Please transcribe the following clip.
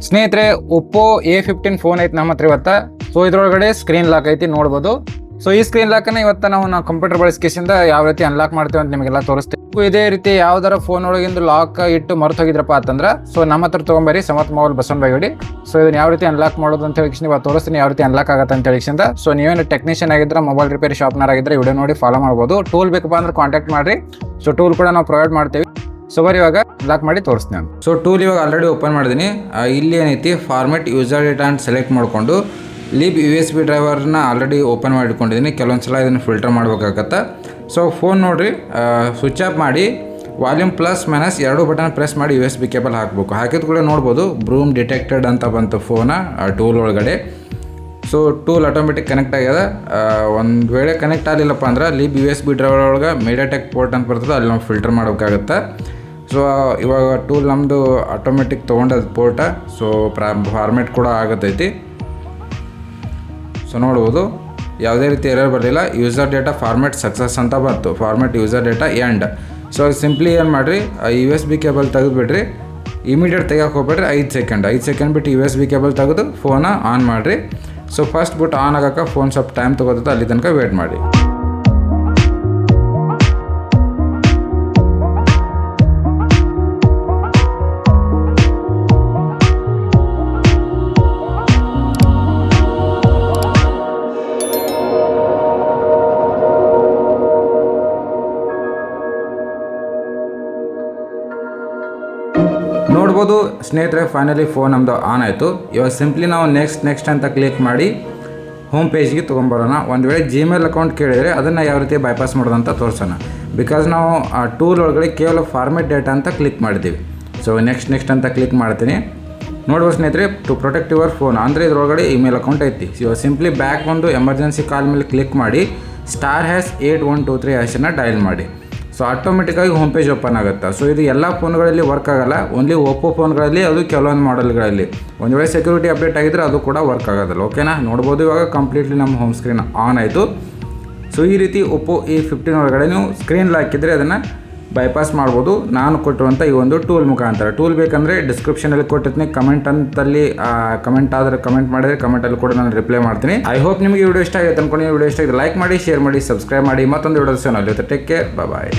ಸ್ನೇಹಿತರೆ, Oppo A15 phone ಐತೆ ನಮ್ಮ ಹತ್ರ ಇವತ್ತು. ಸೊ ಇದ್ರೊಳಗಡೆ ಸ್ಕ್ರೀನ್ ಲಾಕ್ ಐತಿ ನೋಡ್ಬೋದು. ಸೊ ಈ ಸ್ಕ್ರೀನ್ ಲಾಕನ್ನು ಇವತ್ತು ನಾವು ಕಂಪ್ಯೂಟರ್ ಬಳಸಿಕೆಯಿಂದ ಯಾವ ರೀತಿ ಅನ್ಲಾಕ್ ಮಾಡ್ತೀವಿ ಅಂತ ನಿಮಗೆಲ್ಲ ತೋರಿಸ್ತೀವಿ. ಇದೇ ರೀತಿ ಯಾವ್ದಾರ ಫೋನ್ ಒಳಗಿಂದ ಲಾಕ್ ಇಟ್ಟು ಮರೆತು ಹೋಗಿದ್ರಪ್ಪ ಅಂತಂದ್ರೆ ಸೊ ನಮ್ಮ ಹತ್ರ ತೊಗೊಂಬರಿ ಸಮತ್ ಮೊಬೈಲ್ ಬಸವನಬಾಯಿ. ಸೊ ಇದನ್ನ ಯಾವ ರೀತಿ ಅನ್ಲಾಕ್ ಮಾಡೋದು ಅಂತ ಹೇಳಿ ಇವತ್ತು ತೋರಿಸ್ತೀನಿ, ಯಾವ ರೀತಿ ಅನ್ಲಾಕ್ ಆಗುತ್ತೆ ಅಂತ ಹೇಳಿ. ಸೊ ನೀವೇನು ಟೆಕ್ನಿಷಿಯನ್ ಆಗಿದ್ರೆ, ಮೊಬೈಲ್ ರಿಪೇರಿ ಶಾಪ್ನರ್ ಆಗಿದ್ರೆ ವಿಡಿಯೋ ನೋಡಿ ಫಾಲೋ ಮಾಡ್ಬೋದು. ಟೂಲ್ ಬೇಕಪ್ಪ ಅಂದ್ರೆ ಕಾಂಟ್ಯಾಕ್ಟ್ ಮಾಡಿರಿ. ಸೊ ಟೂಲ್ ಕೂಡ ನಾವು ಪ್ರೊವೈಡ್ ಮಾಡ್ತೀವಿ. ಸೊ ಬರೀ ಇವಾಗ ಲಾಕ್ ಮಾಡಿ ತೋರಿಸ್ತೀನಿ ನಾನು. ಸೊ ಟೂಲ್ ಇವಾಗ ಆಲ್ರೆಡಿ ಓಪನ್ ಮಾಡಿದ್ದೀನಿ. ಇಲ್ಲಿ ಏನೈತಿ ಫಾರ್ಮೆಟ್ ಯೂಸರ್ ಡೇಟಾ ಅಂತ ಸೆಲೆಕ್ಟ್ ಮಾಡಿಕೊಂಡು ಲೀಬ್ USB ಡ್ರೈವರ್ನ ಆಲ್ರೆಡಿ ಓಪನ್ ಮಾಡಿಕೊಂಡಿದ್ದೀನಿ. ಕೆಲವೊಂದು ಸಲ ಇದನ್ನು ಫಿಲ್ಟರ್ ಮಾಡಬೇಕಾಗತ್ತೆ. ಸೊ ಫೋನ್ ನೋಡಿರಿ, ಸ್ವಿಚ್ ಆಫ್ ಮಾಡಿ ವಾಲ್ಯೂಮ್ ಪ್ಲಸ್ ಮೈನಸ್ ಎರಡು ಬಟನ್ ಪ್ರೆಸ್ ಮಾಡಿ USB ಕೇಬಲ್ ಹಾಕಬೇಕು. ಹಾಕಿದ ಕೂಡ ನೋಡ್ಬೋದು ಬ್ರೂಮ್ ಡಿಟೆಕ್ಟೆಡ್ ಅಂತ ಬಂತು ಫೋನ ಟೂಲ್ ಒಳಗಡೆ. ಸೊ ಟೂಲ್ ಆಟೋಮೆಟಿಕ್ ಕನೆಕ್ಟ್ ಆಗ್ಯದ. ಒಂದು ವೇಳೆ ಕನೆಕ್ಟ್ ಆಗಲಿಲ್ಲಪ್ಪ ಅಂದ್ರೆ ಲೀಬ್ USB ಡ್ರೈವರ್ ಒಳಗೆ ಮೀಡಿಯಾಟೆಕ್ ಪೋರ್ಟ್ ಅಂತ ಬರ್ತದೆ, ಅಲ್ಲಿ ನಾವು ಫಿಲ್ಟರ್ ಮಾಡಬೇಕಾಗತ್ತೆ. ಸೊ ಇವಾಗ ಟೂಲ್ ನಮ್ಮದು ಆಟೋಮೆಟಿಕ್ ತೊಗೊಂಡದು ಪೋರ್ಟ. ಸೊ ಫಾರ್ಮೆಟ್ ಕೂಡ ಆಗತ್ತೈತಿ. ಸೊ ನೋಡ್ಬೋದು ಯಾವುದೇ ರೀತಿ ಎರರ್ ಬರಲಿಲ್ಲ. ಯೂಸರ್ ಡೇಟಾ ಫಾರ್ಮೆಟ್ ಸಕ್ಸಸ್ ಅಂತ ಬಂತು, format user data end. So simply ಏನು ಮಾಡಿರಿ, USB ಕೇಬಲ್ ತೆಗೆದುಬಿಡ್ರಿ. ಇಮಿಡಿಯೇಟ್ ತೆಗಿಯೋಕೆ ಹೋಗ್ಬೇಡ್ರಿ. 5 ಸೆಕೆಂಡ್ ಬಿಟ್ಟು USB ಕೇಬಲ್ ತೆಗೆದು ಫೋನ ಆನ್ ಮಾಡಿರಿ. ಸೊ ಫಸ್ಟ್ ಬಿಟ್ಟು ಆನ್ ಆಗೋಕೆ ಫೋನ್ ಸ್ವಲ್ಪ ಟೈಮ್ ತೊಗೋತದೆ, ಅಲ್ಲಿ ತನಕ ವೇಟ್ ಮಾಡಿ. ನೋಡ್ಬೋದು ಸ್ನೇಹಿತರೆ, ಫೈನಲಿ ಫೋನ್ ನಮ್ಮದು ಆನ್ ಆಯಿತು. ಇವಾಗ ಸಿಂಪ್ಲಿ ನಾವು ನೆಕ್ಸ್ಟ್ ಅಂತ ಕ್ಲಿಕ್ ಮಾಡಿ ಹೋಮ್ ಪೇಜ್ಗೆ ತೊಗೊಂಬರೋಣ. ಒಂದು ವೇಳೆ ಜಿಮೇಲ್ ಅಕೌಂಟ್ ಕೇಳಿದರೆ ಅದನ್ನು ಯಾವ ರೀತಿ ಬೈಪಾಸ್ ಮಾಡೋದು ಅಂತ ತೋರಿಸೋಣ. ಬಿಕಾಸ್ ನಾವು ಆ ಟೂಲ್ ಒಳಗಡೆ ಕೇವಲ ಫಾರ್ಮೆಟ್ ಡೇಟಾ ಅಂತ ಕ್ಲಿಕ್ ಮಾಡಿದ್ದೀವಿ. ಸೊ ನೆಕ್ಸ್ಟ್ ಅಂತ ಕ್ಲಿಕ್ ಮಾಡ್ತೀನಿ. ನೋಡ್ಬೋದು ಸ್ನೇಹಿತರೆ, ಟು ಪ್ರೊಟೆಕ್ಟ್ ಯುವರ್ ಫೋನ್ ಅಂದರೆ ಇದ್ರೊಳಗಡೆ ಇಮೇಲ್ ಅಕೌಂಟ್ ಐತಿ. ಇವಾಗ ಸಿಂಪ್ಲಿ ಬ್ಯಾಕ್ ಬಂದು ಎಮರ್ಜೆನ್ಸಿ ಕಾಲ್ ಮೇಲೆ ಕ್ಲಿಕ್ ಮಾಡಿ *8123# ಡಯಲ್ ಮಾಡಿ. ಸೊ ಆಟೋಮೆಟಿಕ್ಕಾಗಿ ಹೋಮ್ ಪೇಜ್ ಓಪನ್ ಆಗುತ್ತೆ. ಸೊ ಇದು ಎಲ್ಲ ಫೋನ್ಗಳಲ್ಲಿ ವರ್ಕ್ ಆಗೋಲ್ಲ, ಓನ್ಲಿ ಒಪ್ಪೋ ಫೋನ್ಗಳಲ್ಲಿ, ಅದು ಕೆಲವೊಂದು ಮಾಡೆಲ್ಗಳಲ್ಲಿ. ಒಂದು ವೇಳೆ ಸೆಕ್ಯೂರಿಟಿ ಅಪ್ಡೇಟ್ ಆಗಿದ್ರೆ ಅದು ಕೂಡ ವರ್ಕ್ ಆಗೋದಿಲ್ಲ. ಓಕೆನಾ, ನೋಡ್ಬೋದು ಇವಾಗ ಕಂಪ್ಲೀಟ್ಲಿ ನಮ್ಮ ಹೋಮ್ ಸ್ಕ್ರೀನ್ ಆನ್ ಆಯಿತು. ಸೊ ಈ ರೀತಿ ಒಪ್ಪೋ A15 ಒಳಗಡೆ ನೀವು ಸ್ಕ್ರೀನ್ ಲಾಕ್ ಇದ್ದರೆ ಅದನ್ನು ಬೈಪಾಸ್ ಮಾಡ್ಬೋದು, ನಾನು ಕೊಟ್ಟಿರುವಂಥ ಈ ಒಂದು ಟೂಲ್ ಮುಖಾಂತರ. ಟೂಲ್ ಬೇಕಂದರೆ ಡಿಸ್ಕ್ರಿಪ್ಷನಲ್ಲಿ ಕೊಟ್ಟಿರ್ತೀನಿ, ಕಮೆಂಟ್ ಮಾಡಿದರೆ ಕಮೆಂಟಲ್ಲಿ ಕೂಡ ನಾನು ರಿಪ್ಲೈ ಮಾಡ್ತೀನಿ. ಐ ಹೋಪ್ ನಿಮಗೆ ಈ ವಿಡಿಯೋ ಇಷ್ಟ ಆಗಿದೆ ಅನ್ಕೊಂಡು. ಈ ವಿಡಿಯೋ ಇಷ್ಟ ಆಗಿದೆ ಲೈಕ್ ಮಾಡಿ, ಶೇರ್ ಮಾಡಿ, ಸಬ್ಸ್ಕ್ರೈಬ್ ಮಾಡಿ. ಮತ್ತೊಂದು ವಿಡಿಯೋ ಸಿಗೋಣ. ಟೇಕ್ ಕೇರ್, ಬಾಯ್.